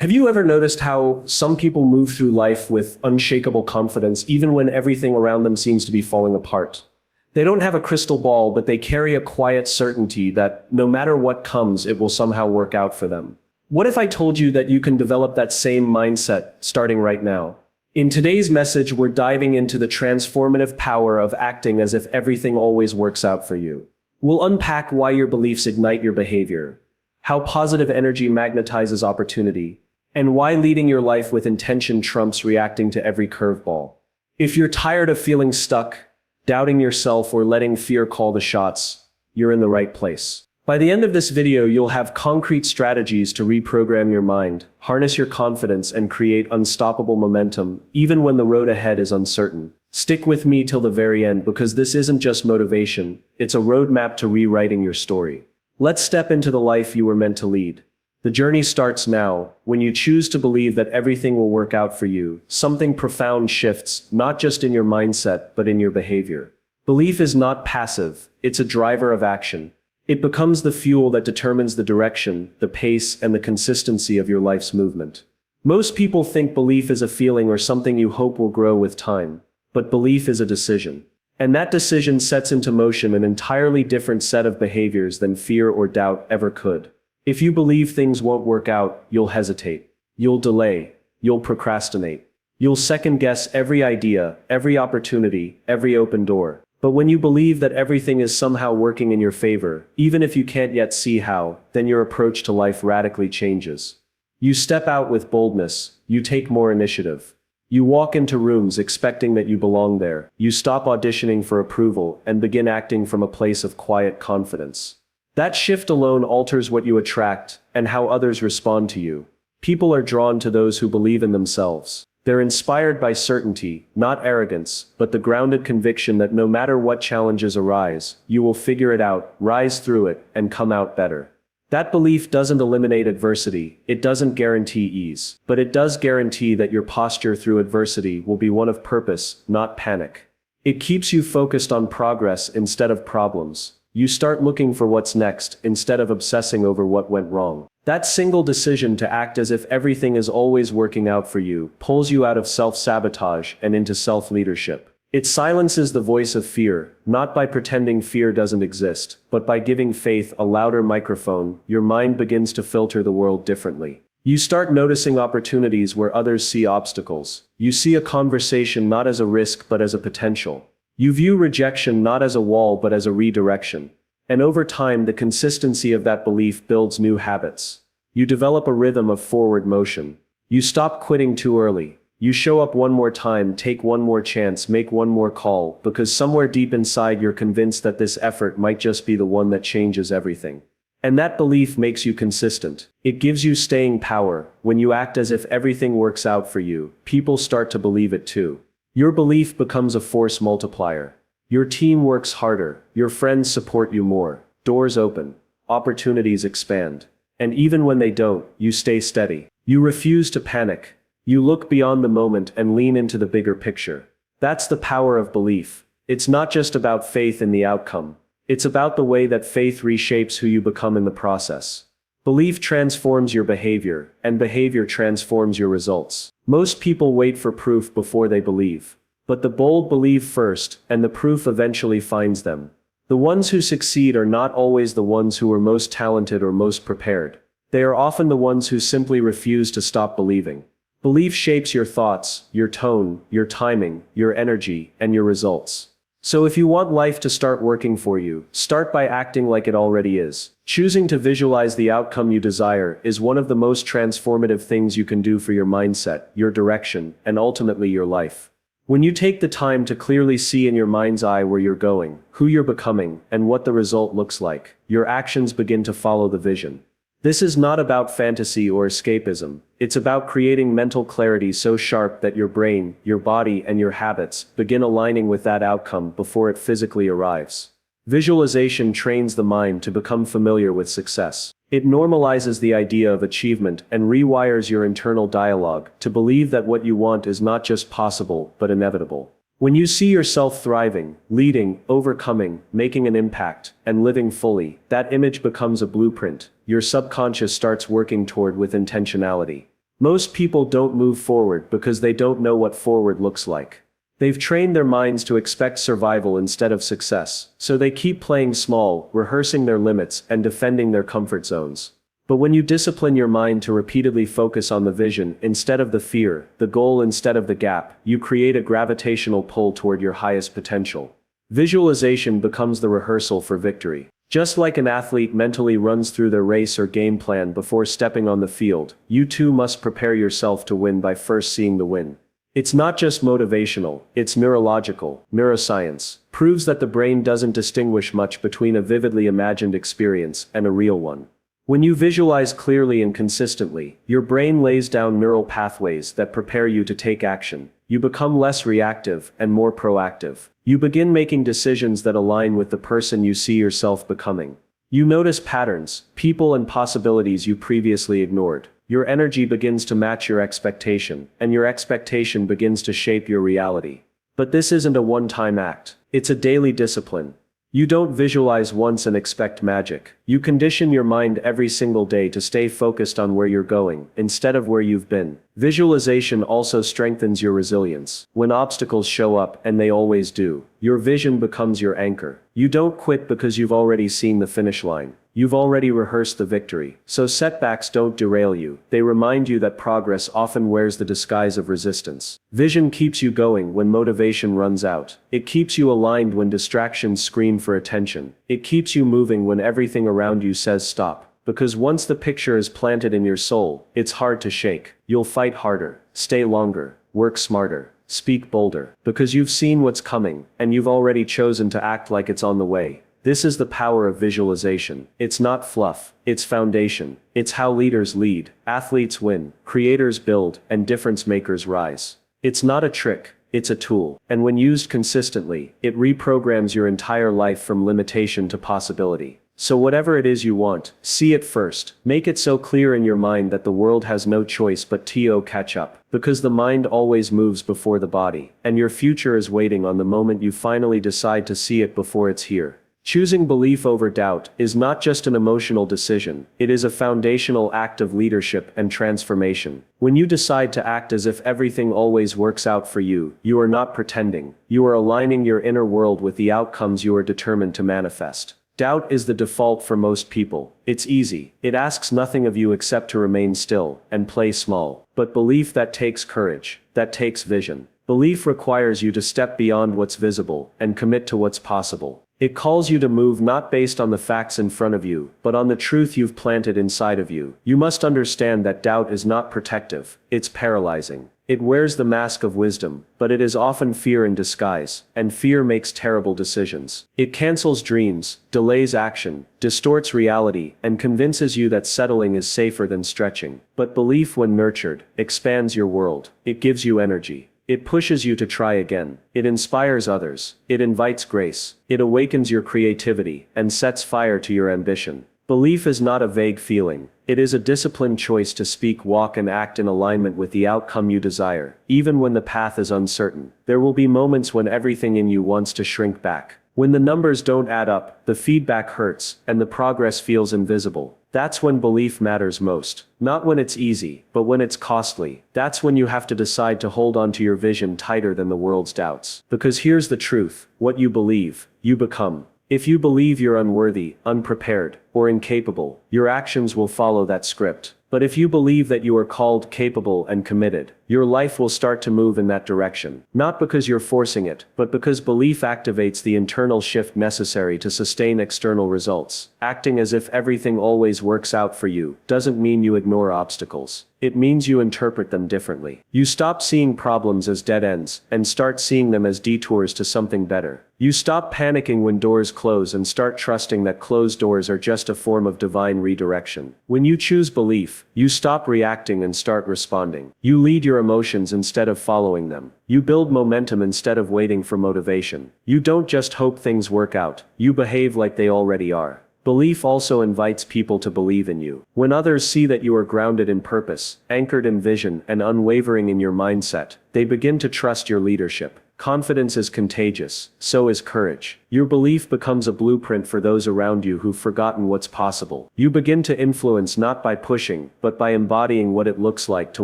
Have you ever noticed how some people move through life with unshakable confidence even when everything around them seems to be falling apart? They don't have a crystal ball, but they carry a quiet certainty that no matter what comes, it will somehow work out for them. What if I told you that you can develop that same mindset starting right now? In today's message, we're diving into the transformative power of acting as if everything always works out for you. We'll unpack why your beliefs ignite your behavior, how positive energy magnetizes opportunity, and why leading your life with intention trumps reacting to every curveball. If you're tired of feeling stuck, doubting yourself, or letting fear call the shots, you're in the right place. By the end of this video, you'll have concrete strategies to reprogram your mind, harness your confidence, and create unstoppable momentum, even when the road ahead is uncertain. Stick with me till the very end, because this isn't just motivation, it's a roadmap to rewriting your story. Let's step into the life you were meant to lead. The journey starts now. When you choose to believe that everything will work out for you, something profound shifts, not just in your mindset, but in your behavior. Belief is not passive, it's a driver of action. It becomes the fuel that determines the direction, the pace, and the consistency of your life's movement. Most people think belief is a feeling or something you hope will grow with time, but belief is a decision. And that decision sets into motion an entirely different set of behaviors than fear or doubt ever could. If you believe things won't work out, you'll hesitate. You'll delay. You'll procrastinate. You'll second-guess every idea, every opportunity, every open door. But when you believe that everything is somehow working in your favor, even if you can't yet see how, then your approach to life radically changes. You step out with boldness. You take more initiative. You walk into rooms expecting that you belong there. You stop auditioning for approval and begin acting from a place of quiet confidence. That shift alone alters what you attract and how others respond to you. People are drawn to those who believe in themselves. They're inspired by certainty, not arrogance, but the grounded conviction that no matter what challenges arise, you will figure it out, rise through it, and come out better. That belief doesn't eliminate adversity, it doesn't guarantee ease, but it does guarantee that your posture through adversity will be one of purpose, not panic. It keeps you focused on progress instead of problems. You start looking for what's next instead of obsessing over what went wrong. That single decision to act as if everything is always working out for you pulls you out of self-sabotage and into self-leadership. It silences the voice of fear, not by pretending fear doesn't exist, but by giving faith a louder microphone. Your mind begins to filter the world differently. You start noticing opportunities where others see obstacles. You see a conversation not as a risk but as a potential. You view rejection not as a wall but as a redirection. And over time, the consistency of that belief builds new habits. You develop a rhythm of forward motion. You stop quitting too early. You show up one more time, take one more chance, make one more call, because somewhere deep inside you're convinced that this effort might just be the one that changes everything. And that belief makes you consistent. It gives you staying power. When you act as if everything works out for you, people start to believe it too. Your belief becomes a force multiplier. Your team works harder, your friends support you more, doors open, opportunities expand. And even when they don't, you stay steady. You refuse to panic. You look beyond the moment and lean into the bigger picture. That's the power of belief. It's not just about faith in the outcome. It's about the way that faith reshapes who you become in the process. Belief transforms your behavior, and behavior transforms your results. Most people wait for proof before they believe. But the bold believe first, and the proof eventually finds them. The ones who succeed are not always the ones who are most talented or most prepared. They are often the ones who simply refuse to stop believing. Belief shapes your thoughts, your tone, your timing, your energy, and your results. So if you want life to start working for you, start by acting like it already is. Choosing to visualize the outcome you desire is one of the most transformative things you can do for your mindset, your direction, and ultimately your life. When you take the time to clearly see in your mind's eye where you're going, who you're becoming, and what the result looks like, your actions begin to follow the vision. This is not about fantasy or escapism. It's about creating mental clarity so sharp that your brain, your body, and your habits begin aligning with that outcome before it physically arrives. Visualization trains the mind to become familiar with success. It normalizes the idea of achievement and rewires your internal dialogue to believe that what you want is not just possible, but inevitable. When you see yourself thriving, leading, overcoming, making an impact, and living fully, that image becomes a blueprint your subconscious starts working toward with intentionality. Most people don't move forward because they don't know what forward looks like. They've trained their minds to expect survival instead of success, so they keep playing small, rehearsing their limits, and defending their comfort zones. But when you discipline your mind to repeatedly focus on the vision instead of the fear, the goal instead of the gap, you create a gravitational pull toward your highest potential. Visualization becomes the rehearsal for victory. Just like an athlete mentally runs through their race or game plan before stepping on the field, you too must prepare yourself to win by first seeing the win. It's not just motivational, it's neurological. Neuroscience proves that the brain doesn't distinguish much between a vividly imagined experience and a real one. When you visualize clearly and consistently, your brain lays down neural pathways that prepare you to take action. You become less reactive and more proactive. You begin making decisions that align with the person you see yourself becoming. You notice patterns, people, and possibilities you previously ignored. Your energy begins to match your expectation, and your expectation begins to shape your reality. But this isn't a one-time act. It's a daily discipline. You don't visualize once and expect magic. You condition your mind every single day to stay focused on where you're going, instead of where you've been. Visualization also strengthens your resilience. When obstacles show up, and they always do, your vision becomes your anchor. You don't quit because you've already seen the finish line. You've already rehearsed the victory. So setbacks don't derail you. They remind you that progress often wears the disguise of resistance. Vision keeps you going when motivation runs out. It keeps you aligned when distractions scream for attention. It keeps you moving when everything around you says stop. Because once the picture is planted in your soul, it's hard to shake. You'll fight harder, stay longer, work smarter, speak bolder. Because you've seen what's coming, and you've already chosen to act like it's on the way. This is the power of visualization. It's not fluff, it's foundation. It's how leaders lead, athletes win, creators build, and difference makers rise. It's not a trick, it's a tool. And when used consistently, it reprograms your entire life from limitation to possibility. So whatever it is you want, see it first. Make it so clear in your mind that the world has no choice but to catch up. Because the mind always moves before the body, and your future is waiting on the moment you finally decide to see it before it's here. Choosing belief over doubt is not just an emotional decision, it is a foundational act of leadership and transformation. When you decide to act as if everything always works out for you, you are not pretending. You are aligning your inner world with the outcomes you are determined to manifest. Doubt is the default for most people. It's easy. It asks nothing of you except to remain still and play small. But belief, that takes courage, that takes vision. Belief requires you to step beyond what's visible and commit to what's possible. It calls you to move not based on the facts in front of you, but on the truth you've planted inside of you. You must understand that doubt is not protective, it's paralyzing. It wears the mask of wisdom, but it is often fear in disguise, and fear makes terrible decisions. It cancels dreams, delays action, distorts reality, and convinces you that settling is safer than stretching. But belief, when nurtured, expands your world. It gives you energy. It pushes you to try again. It inspires others. It invites grace. It awakens your creativity and sets fire to your ambition. Belief is not a vague feeling. It is a disciplined choice to speak, walk, and act in alignment with the outcome you desire. Even when the path is uncertain, there will be moments when everything in you wants to shrink back. When the numbers don't add up, the feedback hurts, and the progress feels invisible. That's when belief matters most. Not when it's easy, but when it's costly. That's when you have to decide to hold on to your vision tighter than the world's doubts. Because here's the truth: what you believe, you become. If you believe you're unworthy, unprepared, or incapable, your actions will follow that script. But if you believe that you are called, capable, and committed, your life will start to move in that direction. Not because you're forcing it, but because belief activates the internal shift necessary to sustain external results. Acting as if everything always works out for you doesn't mean you ignore obstacles. It means you interpret them differently. You stop seeing problems as dead ends and start seeing them as detours to something better. You stop panicking when doors close and start trusting that closed doors are just a form of divine redirection. When you choose belief, you stop reacting and start responding. You lead your emotions instead of following them. You build momentum instead of waiting for motivation. You don't just hope things work out, you behave like they already are. Belief also invites people to believe in you. When others see that you are grounded in purpose, anchored in vision, and unwavering in your mindset, they begin to trust your leadership. Confidence is contagious, so is courage. Your belief becomes a blueprint for those around you who've forgotten what's possible. You begin to influence not by pushing, but by embodying what it looks like to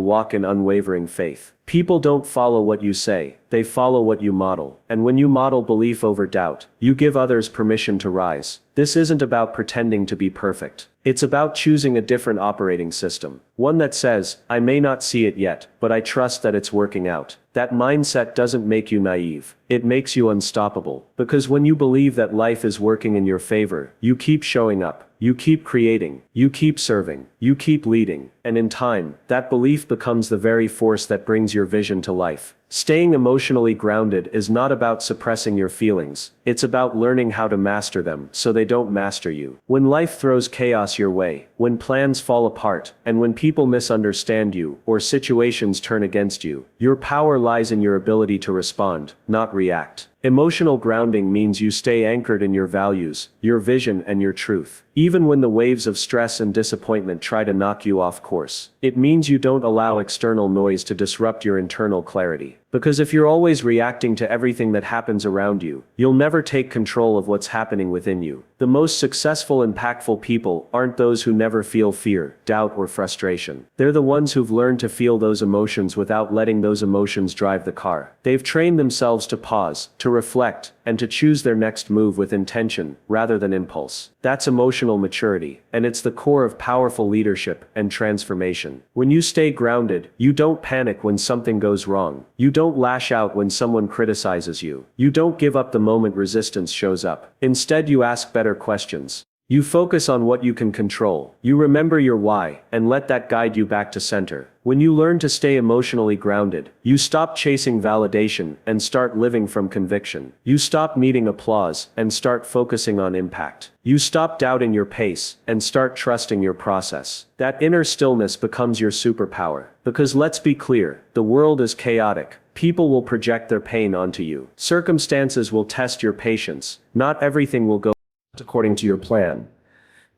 walk in unwavering faith. People don't follow what you say, they follow what you model. And when you model belief over doubt, you give others permission to rise. This isn't about pretending to be perfect. It's about choosing a different operating system. One that says, I may not see it yet, but I trust that it's working out. That mindset doesn't make you naive. It makes you unstoppable. Because when you believe that life is working in your favor, you keep showing up. You keep creating. You keep serving. You keep leading. And in time, that belief becomes the very force that brings your vision to life. Staying emotionally grounded is not about suppressing your feelings. It's about learning how to master them so they don't master you. When life throws chaos your way, when plans fall apart, and when people misunderstand you or situations turn against you, your power lies in your ability to respond, not react. Emotional grounding means you stay anchored in your values, your vision, and your truth. Even when the waves of stress and disappointment try to knock you off course. It means you don't allow external noise to disrupt your internal clarity. Because if you're always reacting to everything that happens around you, you'll never take control of what's happening within you. The most successful, impactful people aren't those who never feel fear, doubt, or frustration. They're the ones who've learned to feel those emotions without letting those emotions drive the car. They've trained themselves to pause, to reflect, and to choose their next move with intention, rather than impulse. That's emotional maturity, and it's the core of powerful leadership and transformation. When you stay grounded, you don't panic when something goes wrong. You don't lash out when someone criticizes you. You don't give up the moment resistance shows up. Instead, you ask better questions. You focus on what you can control. You remember your why, and let that guide you back to center. When you learn to stay emotionally grounded, you stop chasing validation and start living from conviction. You stop needing applause and start focusing on impact. You stop doubting your pace and start trusting your process. That inner stillness becomes your superpower. Because let's be clear, the world is chaotic. People will project their pain onto you. Circumstances will test your patience. Not everything will go according to your plan.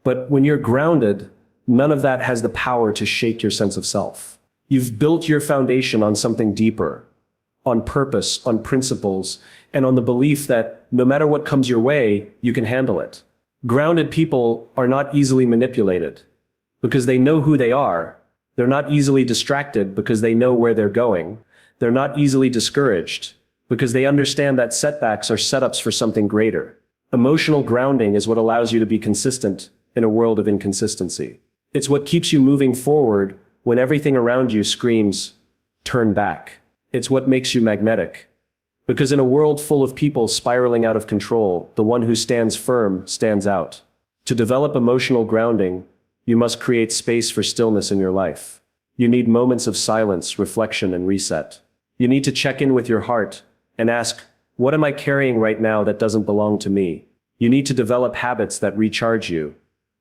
But when you're grounded, none of that has the power to shake your sense of self. You've built your foundation on something deeper, on purpose, on principles, and on the belief that no matter what comes your way, you can handle it. Grounded people are not easily manipulated because they know who they are. They're not easily distracted because they know where they're going. They're not easily discouraged because they understand that setbacks are setups for something greater. Emotional grounding is what allows you to be consistent in a world of inconsistency. It's what keeps you moving forward when everything around you screams, turn back. It's what makes you magnetic. Because in a world full of people spiraling out of control, the one who stands firm stands out. To develop emotional grounding, you must create space for stillness in your life. You need moments of silence, reflection, and reset. You need to check in with your heart and ask, what am I carrying right now that doesn't belong to me? You need to develop habits that recharge you.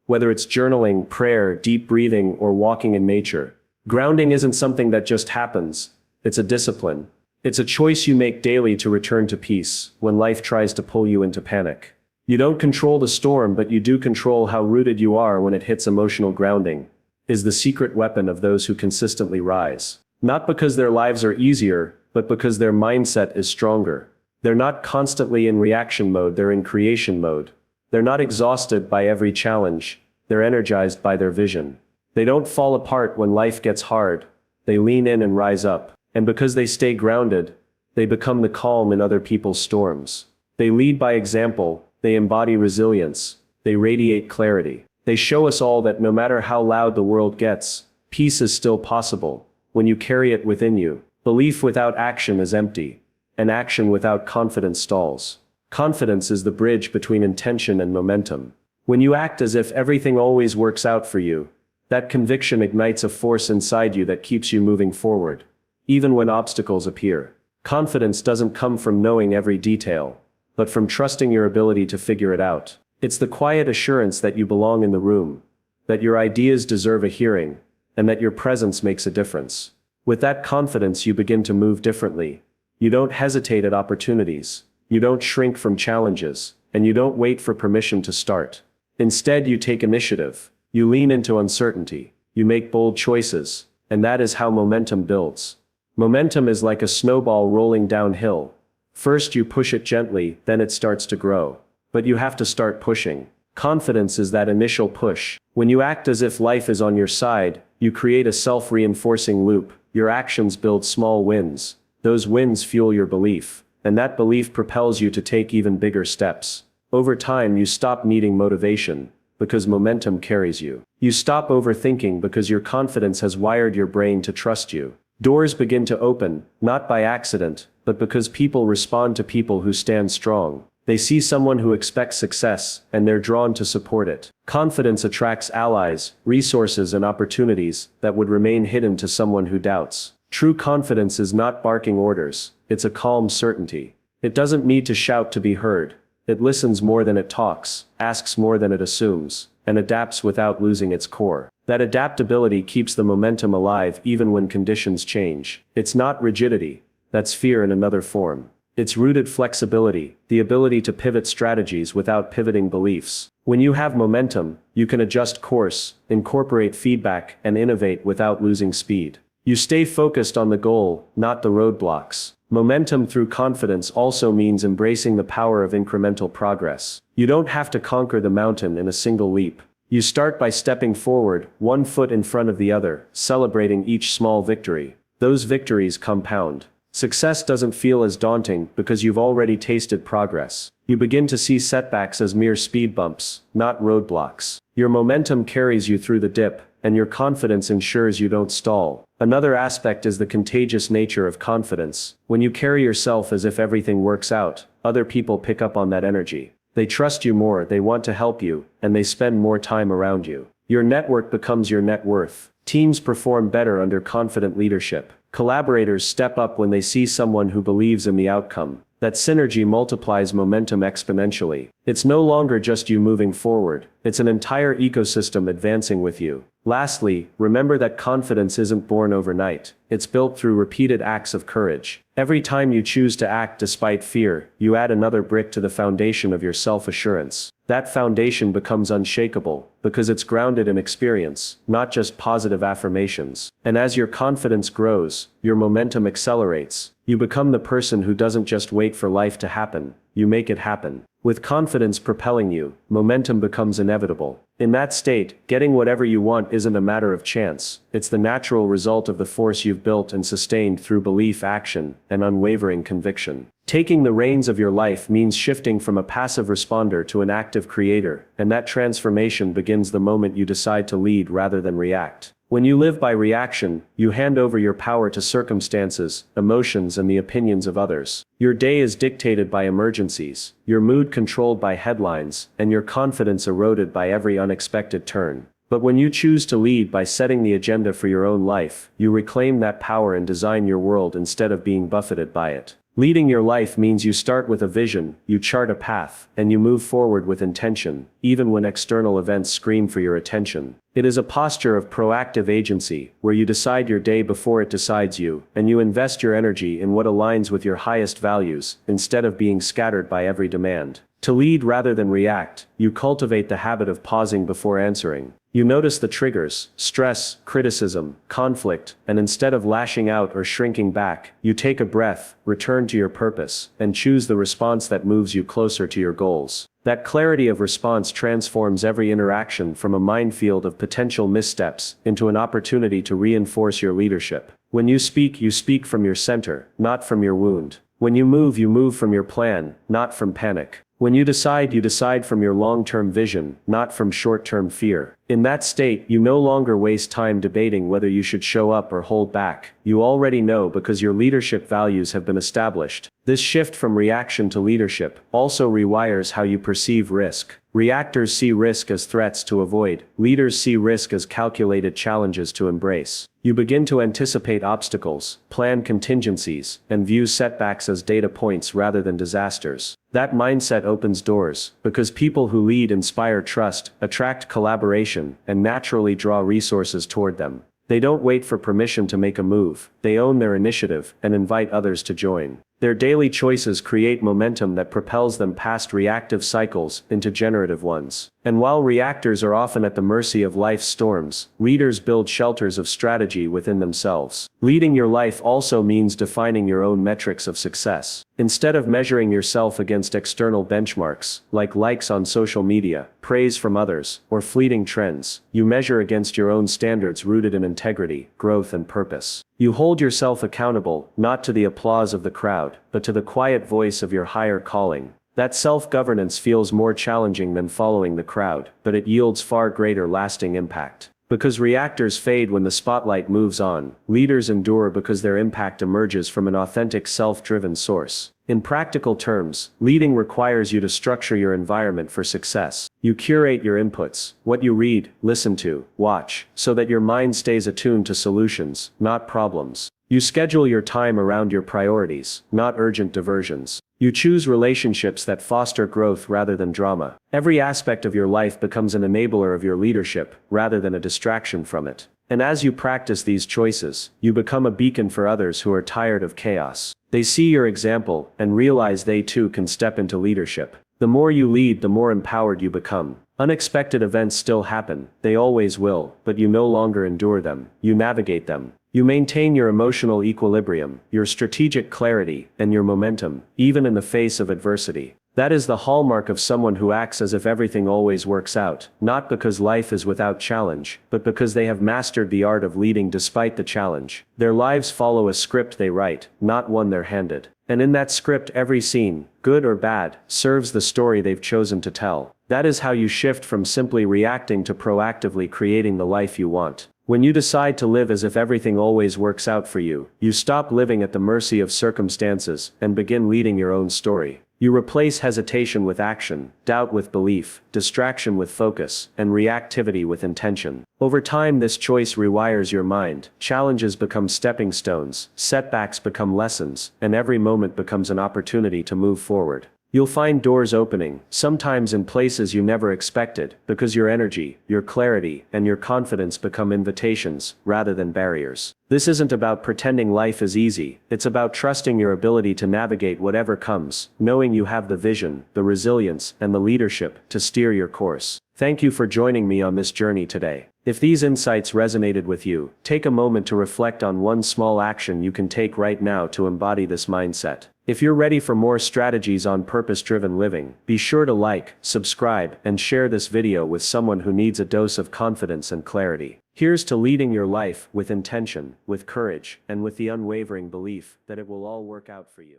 Whether it's journaling, prayer, deep breathing, or walking in nature. Grounding isn't something that just happens. It's a discipline. It's a choice you make daily to return to peace when life tries to pull you into panic. You don't control the storm, but you do control how rooted you are when it hits. Emotional grounding is the secret weapon of those who consistently rise. Not because their lives are easier, but because their mindset is stronger. They're not constantly in reaction mode, they're in creation mode. They're not exhausted by every challenge, they're energized by their vision. They don't fall apart when life gets hard, they lean in and rise up. And because they stay grounded, they become the calm in other people's storms. They lead by example, they embody resilience, they radiate clarity. They show us all that no matter how loud the world gets, peace is still possible when you carry it within you. Belief without action is empty. And action without confidence stalls. Confidence is the bridge between intention and momentum. When you act as if everything always works out for you, that conviction ignites a force inside you that keeps you moving forward, even when obstacles appear. Confidence doesn't come from knowing every detail, but from trusting your ability to figure it out. It's the quiet assurance that you belong in the room, that your ideas deserve a hearing, and that your presence makes a difference. With that confidence, you begin to move differently. You don't hesitate at opportunities. You don't shrink from challenges. And you don't wait for permission to start. Instead, you take initiative. You lean into uncertainty. You make bold choices. And that is how momentum builds. Momentum is like a snowball rolling downhill. First you push it gently, then it starts to grow. But you have to start pushing. Confidence is that initial push. When you act as if life is on your side, you create a self-reinforcing loop. Your actions build small wins. Those wins fuel your belief, and that belief propels you to take even bigger steps. Over time, you stop needing motivation, because momentum carries you. You stop overthinking because your confidence has wired your brain to trust you. Doors begin to open, not by accident, but because people respond to people who stand strong. They see someone who expects success, and they're drawn to support it. Confidence attracts allies, resources, and opportunities that would remain hidden to someone who doubts. True confidence is not barking orders, it's a calm certainty. It doesn't need to shout to be heard. It listens more than it talks, asks more than it assumes, and adapts without losing its core. That adaptability keeps the momentum alive even when conditions change. It's not rigidity, that's fear in another form. It's rooted flexibility, the ability to pivot strategies without pivoting beliefs. When you have momentum, you can adjust course, incorporate feedback, and innovate without losing speed. You stay focused on the goal, not the roadblocks. Momentum through confidence also means embracing the power of incremental progress. You don't have to conquer the mountain in a single leap. You start by stepping forward, one foot in front of the other, celebrating each small victory. Those victories compound. Success doesn't feel as daunting because you've already tasted progress. You begin to see setbacks as mere speed bumps, not roadblocks. Your momentum carries you through the dip, and your confidence ensures you don't stall. Another aspect is the contagious nature of confidence. When you carry yourself as if everything works out, other people pick up on that energy. They trust you more, they want to help you, and they spend more time around you. Your network becomes your net worth. Teams perform better under confident leadership. Collaborators step up when they see someone who believes in the outcome. That synergy multiplies momentum exponentially. It's no longer just you moving forward, it's an entire ecosystem advancing with you. Lastly, remember that confidence isn't born overnight. It's built through repeated acts of courage. Every time you choose to act despite fear, you add another brick to the foundation of your self-assurance. That foundation becomes unshakable, because it's grounded in experience, not just positive affirmations. And as your confidence grows, your momentum accelerates. You become the person who doesn't just wait for life to happen, you make it happen. With confidence propelling you, momentum becomes inevitable. In that state, getting whatever you want isn't a matter of chance, it's the natural result of the force you've built and sustained through belief, action, and unwavering conviction. Taking the reins of your life means shifting from a passive responder to an active creator, and that transformation begins the moment you decide to lead rather than react. When you live by reaction, you hand over your power to circumstances, emotions, and the opinions of others. Your day is dictated by emergencies, your mood controlled by headlines, and your confidence eroded by every unexpected turn. But when you choose to lead by setting the agenda for your own life, you reclaim that power and design your world instead of being buffeted by it. Leading your life means you start with a vision, you chart a path, and you move forward with intention, even when external events scream for your attention. It is a posture of proactive agency, where you decide your day before it decides you, and you invest your energy in what aligns with your highest values, instead of being scattered by every demand. To lead rather than react, you cultivate the habit of pausing before answering. You notice the triggers, stress, criticism, conflict, and instead of lashing out or shrinking back, you take a breath, return to your purpose, and choose the response that moves you closer to your goals. That clarity of response transforms every interaction from a minefield of potential missteps into an opportunity to reinforce your leadership. When you speak from your center, not from your wound. When you move from your plan, not from panic. When you decide from your long-term vision, not from short-term fear. In that state, you no longer waste time debating whether you should show up or hold back. You already know because your leadership values have been established. This shift from reaction to leadership also rewires how you perceive risk. Reactors see risk as threats to avoid. Leaders see risk as calculated challenges to embrace. You begin to anticipate obstacles, plan contingencies, and view setbacks as data points rather than disasters. That mindset opens doors, because people who lead inspire trust, attract collaboration, and naturally draw resources toward them. They don't wait for permission to make a move, they own their initiative and invite others to join. Their daily choices create momentum that propels them past reactive cycles into generative ones. And while reactors are often at the mercy of life's storms, leaders build shelters of strategy within themselves. Leading your life also means defining your own metrics of success. Instead of measuring yourself against external benchmarks, like likes on social media, praise from others, or fleeting trends, you measure against your own standards rooted in integrity, growth, and purpose. You hold yourself accountable, not to the applause of the crowd, but to the quiet voice of your higher calling. That self-governance feels more challenging than following the crowd, but it yields far greater lasting impact. Because reactors fade when the spotlight moves on, leaders endure because their impact emerges from an authentic self-driven source. In practical terms, leading requires you to structure your environment for success. You curate your inputs, what you read, listen to, watch, so that your mind stays attuned to solutions, not problems. You schedule your time around your priorities, not urgent diversions. You choose relationships that foster growth rather than drama. Every aspect of your life becomes an enabler of your leadership, rather than a distraction from it. And as you practice these choices, you become a beacon for others who are tired of chaos. They see your example, and realize they too can step into leadership. The more you lead, the more empowered you become. Unexpected events still happen, they always will, but you no longer endure them, you navigate them. You maintain your emotional equilibrium, your strategic clarity, and your momentum, even in the face of adversity. That is the hallmark of someone who acts as if everything always works out, not because life is without challenge, but because they have mastered the art of leading despite the challenge. Their lives follow a script they write, not one they're handed. And in that script, every scene, good or bad, serves the story they've chosen to tell. That is how you shift from simply reacting to proactively creating the life you want. When you decide to live as if everything always works out for you, you stop living at the mercy of circumstances and begin leading your own story. You replace hesitation with action, doubt with belief, distraction with focus, and reactivity with intention. Over time, this choice rewires your mind. Challenges become stepping stones, setbacks become lessons, and every moment becomes an opportunity to move forward. You'll find doors opening, sometimes in places you never expected, because your energy, your clarity, and your confidence become invitations, rather than barriers. This isn't about pretending life is easy, it's about trusting your ability to navigate whatever comes, knowing you have the vision, the resilience, and the leadership to steer your course. Thank you for joining me on this journey today. If these insights resonated with you, take a moment to reflect on one small action you can take right now to embody this mindset. If you're ready for more strategies on purpose-driven living, be sure to like, subscribe, and share this video with someone who needs a dose of confidence and clarity. Here's to leading your life with intention, with courage, and with the unwavering belief that it will all work out for you.